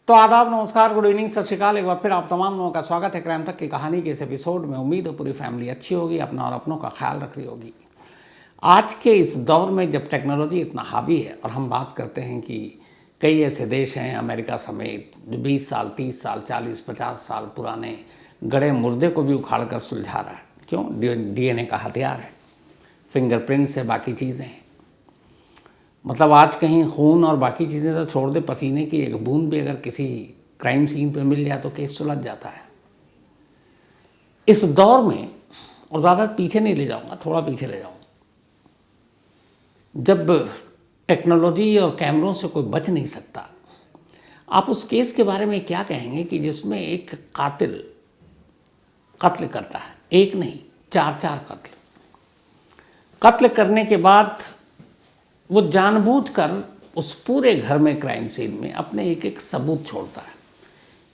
तो आदाब, नमस्कार, गुड इवनिंग, सत श्रीकाल। एक बार फिर आप तमाम लोगों का स्वागत है क्राइम तक की कहानी के इस एपिसोड में। उम्मीद है पूरी फैमिली अच्छी होगी, अपना और अपनों का ख्याल रख रही होगी। आज के इस दौर में जब टेक्नोलॉजी इतना हावी है और हम बात करते हैं कि कई ऐसे देश हैं अमेरिका समेत जो 20 साल 30 साल 40 50 साल पुराने गड़े मुर्दे को भी उखाड़ कर सुलझा रहा है। क्यों? डीएनए का हथियार है, फिंगरप्रिंट्स है, बाकी चीज़ें हैं। मतलब आज कहीं खून और बाकी चीज़ें तो छोड़ दे, पसीने की एक बूंद भी अगर किसी क्राइम सीन पे मिल जाए तो केस सुलझ जाता है। इस दौर में, और ज़्यादा पीछे नहीं ले जाऊंगा, थोड़ा पीछे ले जाऊंगा, जब टेक्नोलॉजी और कैमरों से कोई बच नहीं सकता, आप उस केस के बारे में क्या कहेंगे कि जिसमें एक कातिल कत्ल करता है, एक नहीं 4 कत्ल करने के बाद वो जानबूझकर उस पूरे घर में, क्राइम सीन में अपने एक एक सबूत छोड़ता है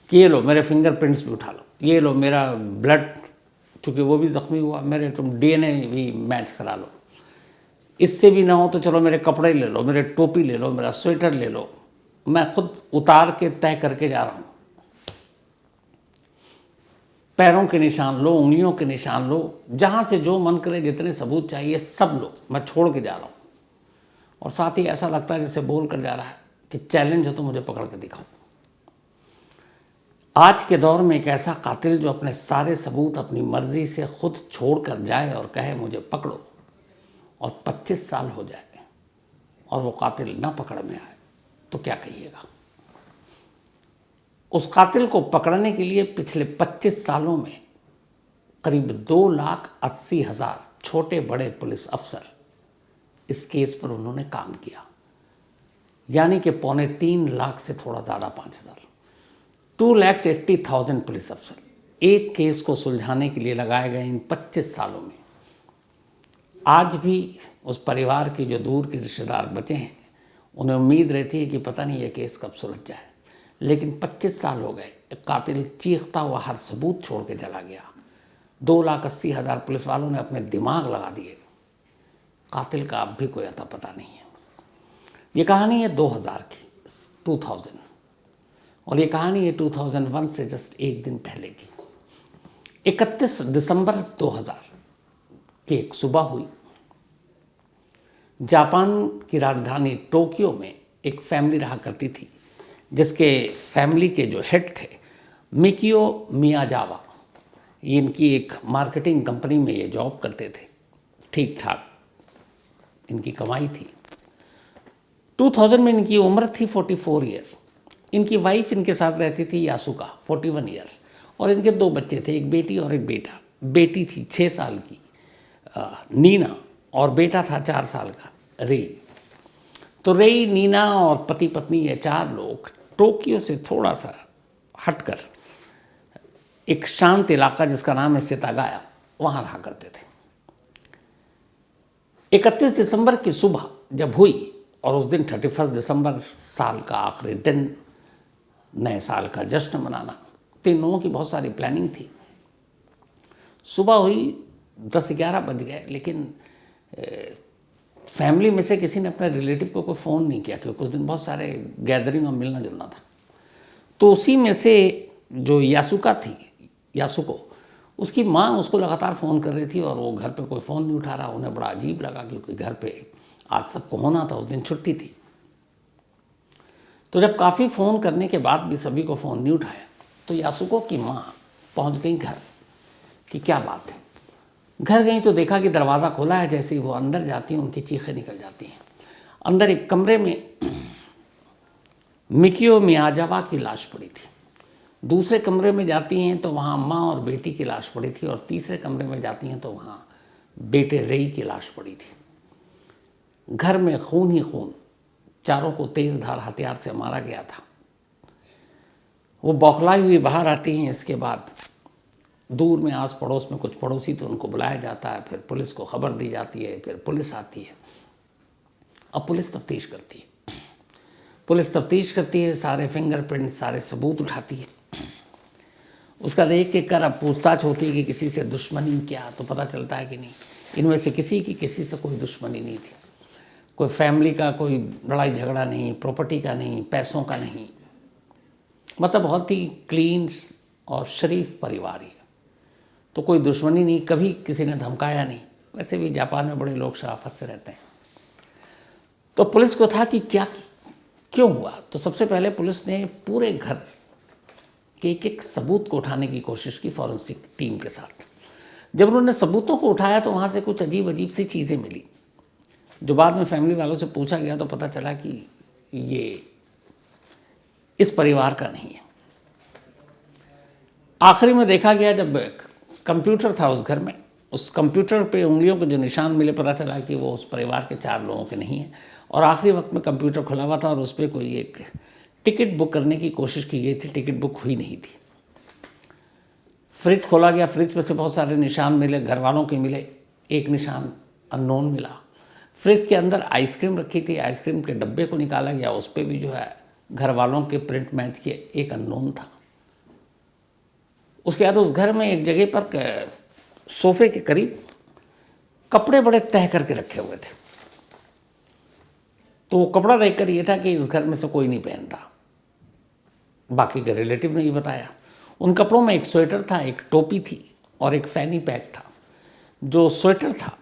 कि ये लो मेरे फिंगरप्रिंट्स भी उठा लो, ये लो मेरा ब्लड, चूँकि वो भी ज़ख्मी हुआ, मेरे तुम डीएनए भी मैच करा लो, इससे भी ना हो तो चलो मेरे कपड़े ले लो, मेरे टोपी ले लो, मेरा स्वेटर ले लो, मैं खुद उतार के तय करके जा रहा हूँ। पैरों के निशान लो, उंगलियों के निशान लो, जहाँ से जो मन करे, जितने सबूत चाहिए सब लो, मैं छोड़ के जा रहा हूँ। और साथ ही ऐसा लगता है जैसे बोल कर जा रहा है कि चैलेंज हो तो मुझे पकड़ के दिखाओ। आज के दौर में एक ऐसा कातिल जो अपने सारे सबूत अपनी मर्जी से खुद छोड़ कर जाए और कहे मुझे पकड़ो, और 25 साल हो जाए और वो कातिल ना पकड़ में आए, तो क्या कहिएगा? उस कातिल को पकड़ने के लिए पिछले 25 सालों में करीब 2,80,000 छोटे बड़े पुलिस अफसर इस केस पर उन्होंने काम किया, यानी कि 2.25 लाख से थोड़ा ज़्यादा 5,000, 2,80,000 पुलिस अफसर एक केस को सुलझाने के लिए लगाए गए इन 25 सालों में। आज भी उस परिवार के जो दूर के रिश्तेदार बचे हैं, उन्हें उम्मीद रहती है कि पता नहीं ये केस कब सुलझ जाए, लेकिन 25 साल हो गए, कातिल चीखता हुआ हर सबूत छोड़ के चला गया। 2,80,000 पुलिस वालों ने अपने दिमाग लगा दिए, कातिल का अब भी कोई अता पता नहीं है। ये कहानी है 2000, और ये कहानी है 2001 से जस्ट एक दिन पहले की। 31 दिसंबर 2000 की एक सुबह हुई। जापान की राजधानी टोक्यो में एक फैमिली रहा करती थी, जिसके फैमिली के जो हेड थे मिकियो मियाजावा, इनकी एक मार्केटिंग कंपनी में ये जॉब करते थे। ठीक ठाक इनकी कमाई थी। 2000 में इनकी उम्र थी 44 ईयर। इनकी वाइफ इनके साथ रहती थी यासुका, 41 ईयर, और इनके 2 बच्चे थे, एक बेटी और एक बेटा। बेटी थी 6 साल की नीना, और बेटा था 4 साल का रेई। तो रेई, नीना और पति पत्नी, ये 4 लोग टोक्यो से थोड़ा सा हटकर एक शांत इलाका जिसका नाम है सितागाया, वहाँ रहा करते थे। 31 दिसंबर की सुबह जब हुई, और उस दिन 31 दिसंबर, साल का आखिरी दिन, नए साल का जश्न मनाना, 3 लोगों की बहुत सारी प्लानिंग थी। सुबह हुई, 10-11 बज गए, लेकिन फैमिली में से किसी ने अपने रिलेटिव को कोई फ़ोन नहीं किया, क्योंकि उस दिन बहुत सारे गैदरिंग और मिलना जुलना था। तो उसी में से जो यासुको, उसकी माँ उसको लगातार फ़ोन कर रही थी, और वो घर पे कोई फ़ोन नहीं उठा रहा। उन्हें बड़ा अजीब लगा, क्योंकि घर पे आज सबको होना था, उस दिन छुट्टी थी। तो जब काफ़ी फ़ोन करने के बाद भी सभी को फ़ोन नहीं उठाया, तो यासुको की माँ पहुंच गई घर कि क्या बात है। घर गई तो देखा कि दरवाज़ा खुला है। जैसे ही वो अंदर जाती हैं, उनकी चीखें निकल जाती हैं। अंदर एक कमरे में मिकियो मियाजावा की लाश पड़ी थी। दूसरे कमरे में जाती हैं तो वहाँ माँ और बेटी की लाश पड़ी थी, और तीसरे कमरे में जाती हैं तो वहाँ बेटे रेई की लाश पड़ी थी। घर में खून ही खून, चारों को तेज़ धार हथियार से मारा गया था। वो बौखलाई हुई बाहर आती हैं। इसके बाद दूर में आस पड़ोस में कुछ पड़ोसी थे, उनको बुलाया जाता है, फिर पुलिस को खबर दी जाती है, फिर पुलिस आती है। अब पुलिस तफ्तीश करती है, सारे फिंगरप्रिंट, सारे सबूत उठाती है। उसका देख के कर अब पूछताछ होती है कि किसी से दुश्मनी क्या, तो पता चलता है कि नहीं, इनमें से किसी से कोई दुश्मनी नहीं थी। कोई फैमिली का कोई लड़ाई झगड़ा नहीं, प्रॉपर्टी का नहीं, पैसों का नहीं। मतलब बहुत ही क्लीन और शरीफ परिवार ही है। तो कोई दुश्मनी नहीं, कभी किसी ने धमकाया नहीं। वैसे भी जापान में बड़े लोग शराफत से रहते हैं। तो पुलिस को था कि क्या क्यों हुआ। तो सबसे पहले पुलिस ने पूरे घर के एक एक सबूत को उठाने की कोशिश की फॉरेंसिक टीम के साथ। जब उन्होंने सबूतों को उठाया तो वहाँ से कुछ अजीब अजीब सी चीज़ें मिली, जो बाद में फैमिली वालों से पूछा गया तो पता चला कि ये इस परिवार का नहीं है। आखिरी में देखा गया, जब कंप्यूटर था उस घर में, उस कंप्यूटर पे उंगलियों के जो निशान मिले, पता चला कि वो उस परिवार के 4 लोगों के नहीं हैं। और आखिरी वक्त में कंप्यूटर खुला हुआ था और उस पर कोई एक टिकट बुक करने की कोशिश की गई थी, टिकट बुक हुई नहीं थी। फ्रिज खोला गया, फ्रिज पे से बहुत सारे निशान मिले, घर वालों के मिले, एक निशान अननोन मिला। फ्रिज के अंदर आइसक्रीम रखी थी, आइसक्रीम के डब्बे को निकाला गया, उस पर भी जो है घर वालों के प्रिंट मैच किए, एक अननोन था। उसके बाद उस घर में एक जगह पर सोफे के करीब कपड़े बड़े तह करके रखे हुए थे। तो वो कपड़ा देखकर ये था कि इस घर में से कोई नहीं पहनता। बाकी के रिलेटिव ने ये बताया। उन कपड़ों में एक स्वेटर था, एक टोपी थी और एक फैनी पैक था। जो स्वेटर था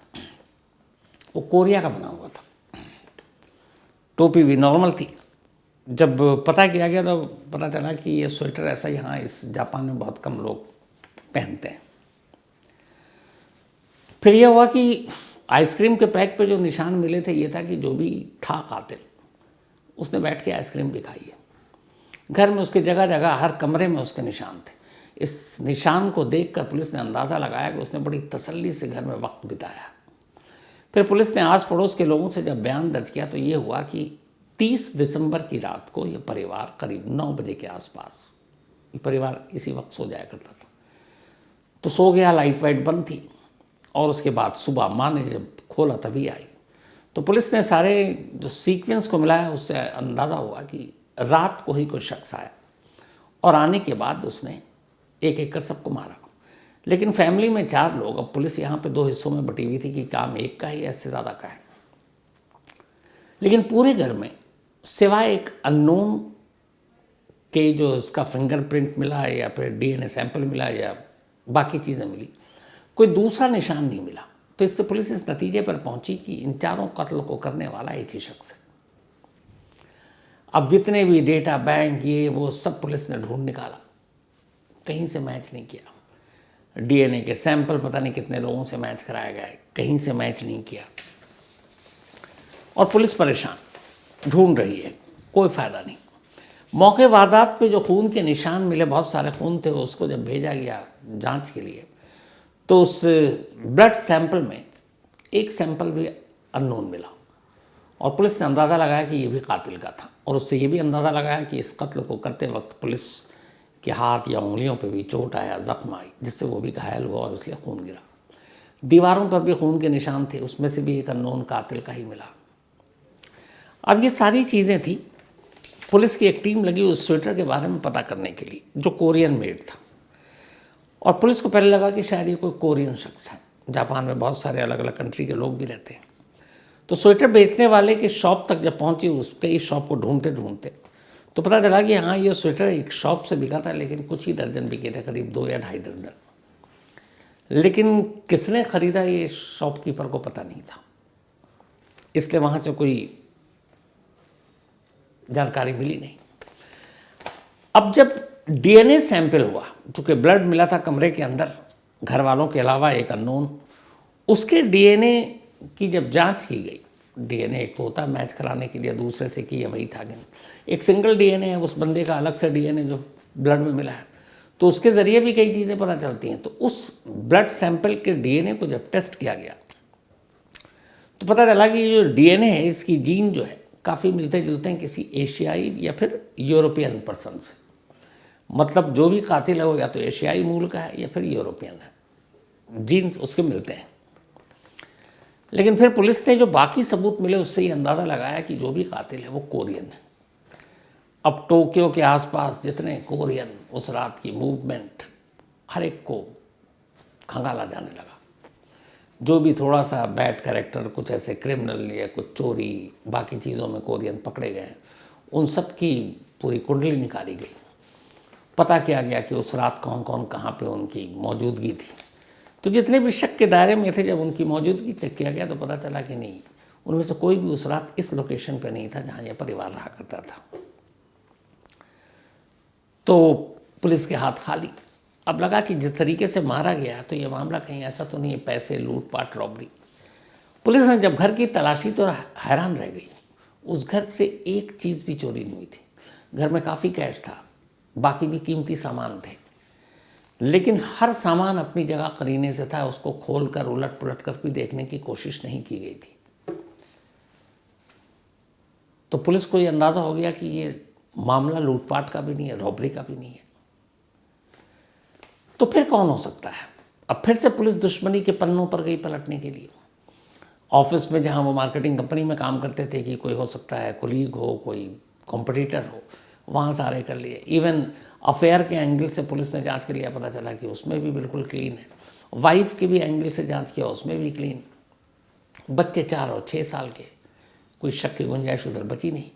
वो कोरिया का बना हुआ था, टोपी भी नॉर्मल थी। जब पता किया गया तो पता चला कि ये स्वेटर ऐसा यहाँ इस जापान में बहुत कम लोग पहनते हैं। फिर यह हुआ कि आइसक्रीम के पैक पे जो निशान मिले थे, ये था कि जो भी था कातिल, उसने बैठ के आइसक्रीम भी खाई है। घर में उसके जगह जगह हर कमरे में उसके निशान थे। इस निशान को देखकर पुलिस ने अंदाज़ा लगाया कि उसने बड़ी तसल्ली से घर में वक्त बिताया। फिर पुलिस ने आस पड़ोस के लोगों से जब बयान दर्ज किया तो ये हुआ कि 30 दिसंबर की रात को ये परिवार करीब 9 बजे के आसपास, ये परिवार इसी वक्त सो जाया करता था, तो सो गया, लाइट वाइट बंद थी। और उसके बाद सुबह माँ ने जब खोला तभी आई। तो पुलिस ने सारे जो सीक्वेंस को मिलाया, उससे अंदाज़ा हुआ कि रात को ही कोई शख्स आया और आने के बाद उसने एक एक कर सबको मारा। लेकिन फैमिली में 4 लोग, अब पुलिस यहाँ पे 2 हिस्सों में बटी हुई थी कि काम एक का ही इससे ज़्यादा का है। लेकिन पूरे घर में सिवाय एक अननोन के जो उसका फिंगरप्रिंट मिला या फिर डीएनए सैंपल मिला या बाकी चीज़ें मिली, कोई दूसरा निशान नहीं मिला। तो इससे पुलिस इस नतीजे पर पहुंची कि इन 4 कत्ल को करने वाला एक ही शख्स है। अब जितने भी डेटा बैंक ये वो सब पुलिस ने ढूंढ निकाला, कहीं से मैच नहीं किया। डीएनए के सैंपल पता नहीं कितने लोगों से मैच कराया गया है, कहीं से मैच नहीं किया। और पुलिस परेशान ढूंढ रही है, कोई फ़ायदा नहीं। मौके वारदात पे जो खून के निशान मिले, बहुत सारे खून थे, उसको जब भेजा गया जांच के लिए तो उस ब्लड सैंपल में एक सैंपल भी अननोन मिला। और पुलिस ने अंदाज़ा लगाया कि ये भी कातिल का था। और उससे ये भी अंदाज़ा लगाया कि इस कत्ल को करते वक्त पुलिस के हाथ या उंगलियों पे भी चोट आया, जख्म आई, जिससे वो भी घायल हुआ और इसलिए खून गिरा। दीवारों पर भी खून के निशान थे, उसमें से भी एक अननोन कातिल का ही मिला। अब ये सारी चीज़ें थी। पुलिस की एक टीम लगी उस स्वेटर के बारे में पता करने के लिए, जो कोरियन मेड था। और पुलिस को पहले लगा कि शायद ये कोई कोरियन शख्स है। जापान में बहुत सारे अलग अलग कंट्री के लोग भी रहते हैं। तो स्वेटर बेचने वाले की शॉप तक जब पहुंची, उस पर इस शॉप को ढूंढते ढूंढते तो पता चला कि हाँ, ये स्वेटर एक शॉप से बिका था, लेकिन कुछ ही दर्जन बिके थे, करीब 2 या 2.5 दर्जन। लेकिन किसने ख़रीदा ये शॉपकीपर को पता नहीं था, इसलिए वहाँ से कोई जानकारी मिली नहीं। अब जब डीएनए सैंपल हुआ, चूँकि ब्लड मिला था कमरे के अंदर घर वालों के अलावा एक अननोन, उसके डीएनए की जब जांच की गई, डीएनए एक तो होता है मैच कराने के लिए, दूसरे से कि वही था कि नहीं, एक सिंगल डीएनए है उस बंदे का, अलग से डीएनए जो ब्लड में मिला है, तो उसके ज़रिए भी कई चीज़ें पता चलती हैं। तो उस ब्लड सैंपल के डीएनए को जब टेस्ट किया गया तो पता चला कि जो डीएनए है, इसकी जीन जो है काफ़ी मिलते जुलते हैं किसी एशियाई या फिर यूरोपियन पर्सन से। मतलब जो भी कातिल है वो या तो एशियाई मूल का है या फिर यूरोपियन है, जीन्स उसके मिलते हैं। लेकिन फिर पुलिस ने जो बाकी सबूत मिले उससे ये अंदाज़ा लगाया कि जो भी कातिल है वो कोरियन है। अब टोक्यो के आसपास जितने कोरियन, उस रात की मूवमेंट हर एक को खंगाला जाने लगा। जो भी थोड़ा सा बैड कैरेक्टर, कुछ ऐसे क्रिमिनल या कुछ चोरी बाकी चीज़ों में कोरियन पकड़े गए, उन सब की पूरी कुंडली निकाली गई। पता किया गया कि उस रात कौन कौन कहाँ पे उनकी मौजूदगी थी। तो जितने भी शक के दायरे में थे, जब उनकी मौजूदगी चेक किया गया तो पता चला कि नहीं, उनमें से कोई भी उस रात इस लोकेशन पे नहीं था जहाँ यह परिवार रहा करता था। तो पुलिस के हाथ खाली। अब लगा कि जिस तरीके से मारा गया तो ये मामला कहीं ऐसा तो नहीं है पैसे, लूटपाट, रॉबरी। पुलिस ने जब घर की तलाशी तो हैरान रह गई। उस घर से एक चीज़ भी चोरी नहीं हुई थी। घर में काफ़ी कैश था, बाकी भी कीमती सामान थे, लेकिन हर सामान अपनी जगह करीने से था। उसको खोल कर उलट पुलट कर भी देखने की कोशिश नहीं की गई थी। तो पुलिस को ये अंदाज़ा हो गया कि ये मामला लूटपाट का भी नहीं है, रॉबरी का भी नहीं है। तो फिर कौन हो सकता है? अब फिर से पुलिस दुश्मनी के पन्नों पर गई पलटने के लिए। ऑफिस में जहाँ वो मार्केटिंग कंपनी में काम करते थे कि कोई हो सकता है कोलीग हो, कोई कॉम्पिटिटर हो, वहाँ सारे कर लिए। इवन अफेयर के एंगल से पुलिस ने जांच कर लिया, पता चला कि उसमें भी बिल्कुल क्लीन है। वाइफ के भी एंगल से जांच किया, उसमें भी क्लीन। बच्चे 4 और 6 साल के, कोई शक की गुंजाइश उधर बची नहीं।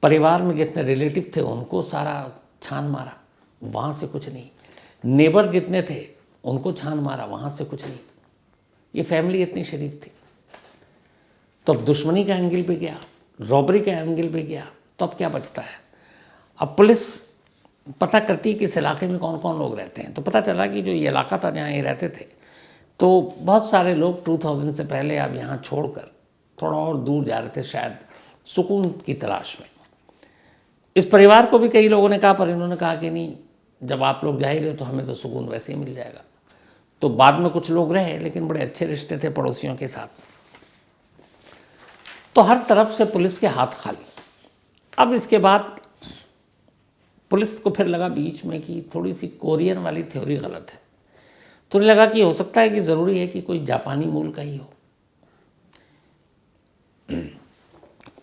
परिवार में जितने रिलेटिव थे उनको सारा छान मारा, वहाँ से कुछ नहीं। नेबर जितने थे उनको छान मारा, वहाँ से कुछ नहीं। ये फैमिली इतनी शरीफ थी। तो अब दुश्मनी का एंगल पे गया, रॉबरी का एंगल पे गया, तो अब क्या बचता है? अब पुलिस पता करती है कि इस इलाके में कौन कौन लोग रहते हैं। तो पता चला कि जो ये इलाका था जहाँ ये रहते थे, तो बहुत सारे लोग 2000 से पहले अब यहाँ छोड़कर थोड़ा और दूर जा रहे थे, शायद सुकून की तलाश में। इस परिवार को भी कई लोगों ने कहा, पर इन्होंने कहा कि नहीं, जब आप लोग जा ही रहे तो हमें तो सुकून वैसे ही मिल जाएगा। तो बाद में कुछ लोग रहे, लेकिन बड़े अच्छे रिश्ते थे पड़ोसियों के साथ। तो हर तरफ से पुलिस के हाथ खाली। अब इसके बाद पुलिस को फिर लगा बीच में कि थोड़ी सी कोरियन वाली थ्योरी गलत है। तो लगा कि हो सकता है कि ज़रूरी है कि कोई जापानी मूल का ही हो,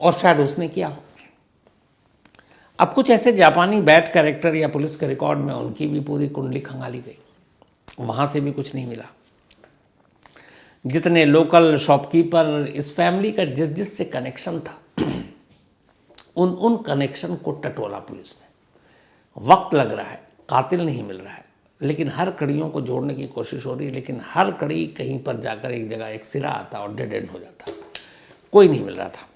और शायद उसने किया हो। अब कुछ ऐसे जापानी बैड कैरेक्टर या पुलिस के रिकॉर्ड में उनकी भी पूरी कुंडली खंगाली गई, वहाँ से भी कुछ नहीं मिला। जितने लोकल शॉपकीपर, इस फैमिली का जिस जिस से कनेक्शन था, उन कनेक्शन को टटोला पुलिस ने। वक्त लग रहा है, कातिल नहीं मिल रहा है, लेकिन हर कड़ियों को जोड़ने की कोशिश हो रही है, लेकिन हर कड़ी कहीं पर जाकर एक जगह एक सिरा आता और डेड एंड हो जाता, कोई नहीं मिल रहा था।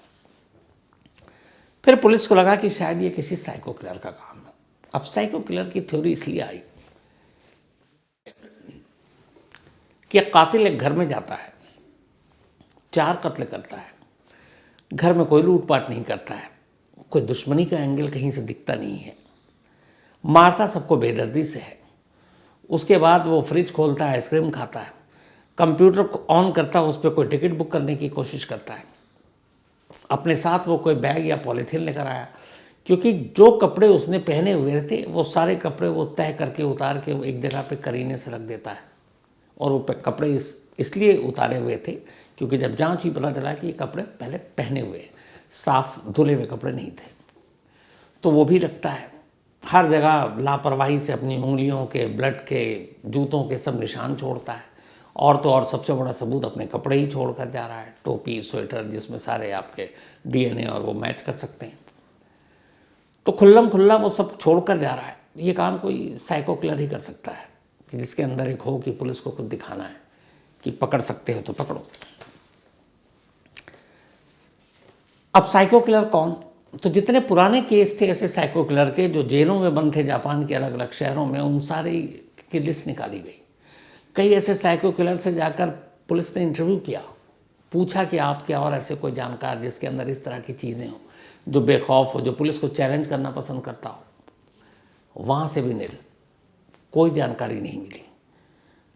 फिर पुलिस को लगा कि शायद ये किसी साइको किलर का काम है। अब साइको किलर की थ्योरी इसलिए आई कि कातिल एक घर में जाता है, 4 कत्ल करता है, घर में कोई लूटपाट नहीं करता है, कोई दुश्मनी का एंगल कहीं से दिखता नहीं है, मारता सबको बेदर्दी से है। उसके बाद वो फ्रिज खोलता है, आइसक्रीम खाता है, कंप्यूटर को ऑन करता है, उस पर कोई टिकट बुक करने की कोशिश करता है। अपने साथ वो कोई बैग या पॉलीथीन लेकर आया, क्योंकि जो कपड़े उसने पहने हुए थे वो सारे कपड़े वो तय करके उतार के वो एक जगह पे करीने से रख देता है। और वो कपड़े इसलिए उतारे हुए थे क्योंकि जब जांच हुई पता चला कि ये कपड़े पहले पहने हुए, साफ धुले हुए कपड़े नहीं थे। तो वो भी रखता है। हर जगह लापरवाही से अपनी उंगलियों के, ब्लड के, जूतों के सब निशान छोड़ता है। और तो और सबसे बड़ा सबूत अपने कपड़े ही छोड़ कर जा रहा है, टोपी, स्वेटर, जिसमें सारे आपके डीएनए और वो मैच कर सकते हैं। तो खुल्लम खुल्ला वो सब छोड़ कर जा रहा है। ये काम कोई साइको किलर ही कर सकता है, कि जिसके अंदर एक हो कि पुलिस को कुछ दिखाना है कि पकड़ सकते हो तो पकड़ो। अब साइको किलर कौन? तो जितने पुराने केस थे ऐसे साइको किलर के जो जेलों में बंद थे जापान के अलग अलग शहरों में, उन सारी की लिस्ट निकाली गई। कई ऐसे साइको किलर से जाकर पुलिस ने इंटरव्यू किया, पूछा कि आप क्या और ऐसे कोई जानकार जिसके अंदर इस तरह की चीज़ें हो, जो बेखौफ हो, जो पुलिस को चैलेंज करना पसंद करता हो। वहाँ से भी नील, कोई जानकारी नहीं मिली।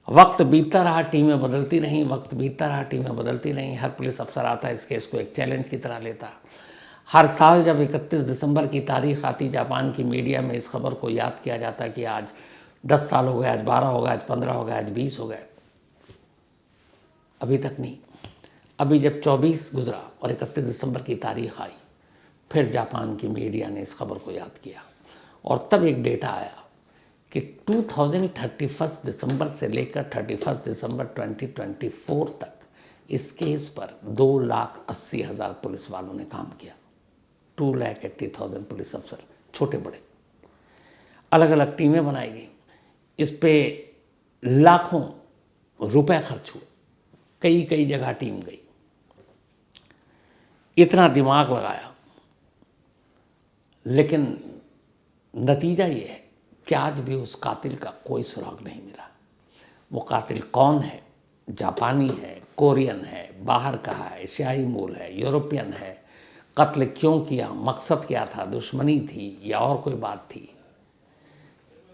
वक्त बीतता रहा, टीमें बदलती रहीं, वक्त बीतता रहा, टीमें बदलती रहीं। हर पुलिस अफसर आता इस केस को एक चैलेंज की तरह लेता। हर साल जब 31 दिसंबर की तारीख आती, जापान की मीडिया में इस खबर को याद किया जाता कि आज 10 साल हो गए, आज 12 हो गए, आज 15 हो गए, आज 20 हो गए। अभी तक नहीं। अभी जब 24 गुजरा और 31 दिसंबर की तारीख आई, फिर जापान की मीडिया ने इस खबर को याद किया और तब एक डेटा आया कि 2031 दिसंबर से लेकर 31 दिसंबर 2024 तक इस केस पर 2,80,000 पुलिस वालों ने काम किया। 2,80,000 पुलिस अफसर, छोटे बड़े। अलग अलग टीमें बनाई गई, इस पे लाखों रुपए खर्च हुए, कई कई जगह टीम गई, इतना दिमाग लगाया, लेकिन नतीजा ये है कि आज भी उस कातिल का कोई सुराग नहीं मिला। वो कातिल कौन है? जापानी है, कोरियन है, बाहर का है, एशियाई मूल है, यूरोपियन है, कत्ल क्यों किया, मकसद क्या था, दुश्मनी थी या और कोई बात थी?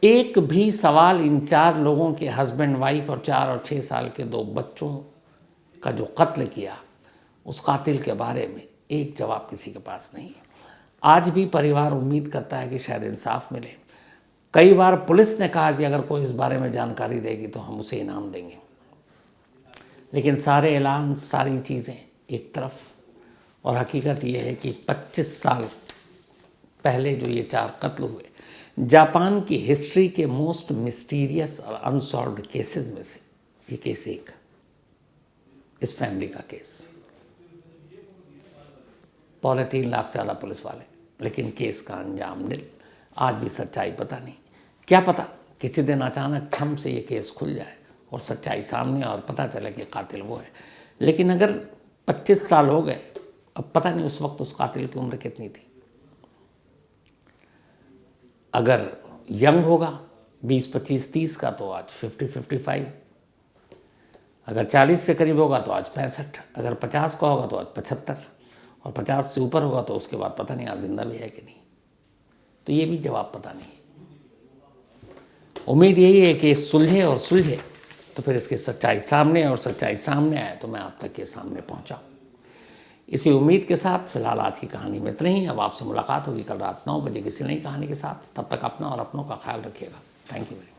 एक भी सवाल इन 4 लोगों के हस्बैंड वाइफ और 4 और 6 साल के 2 बच्चों का जो कत्ल किया, उस कातिल के बारे में एक जवाब किसी के पास नहीं है। आज भी परिवार उम्मीद करता है कि शायद इंसाफ मिले। कई बार पुलिस ने कहा कि अगर कोई इस बारे में जानकारी देगी तो हम उसे इनाम देंगे, लेकिन सारे ऐलान, सारी चीज़ें एक तरफ, और हकीकत ये है कि 25 साल पहले जो ये 4 कत्ल हुए, जापान की हिस्ट्री के मोस्ट मिस्टीरियस और अनसॉल्व्ड केसेस में से ये केस एक, इस फैमिली का केस। 3.25 लाख से ज़्यादा पुलिस वाले, लेकिन केस का अंजाम निल। आज भी सच्चाई पता नहीं। क्या पता किसी दिन अचानक छम से ये केस खुल जाए और सच्चाई सामने और पता चले कि कातिल वो है। लेकिन अगर 25 साल हो गए, अब पता नहीं उस वक्त उस कातिल की उम्र कितनी थी। अगर यंग होगा 20, 25, 30 का तो आज 50, 55, अगर 40 से करीब होगा तो आज 65, अगर 50 का होगा तो आज 75, और 50 से ऊपर होगा तो उसके बाद पता नहीं आज जिंदा भी है कि नहीं। तो ये भी जवाब पता नहीं। उम्मीद यही है कि सुलझे और सुलझे तो फिर इसकी सच्चाई सामने, और सच्चाई सामने आए तो मैं आप तक के सामने पहुंचाऊं। इसी उम्मीद के साथ फिलहाल आज की कहानी में इतना ही। अब आपसे मुलाकात होगी कल रात 9 बजे किसी नई कहानी के साथ। तब तक अपना और अपनों का ख्याल रखिएगा। Thank you very much.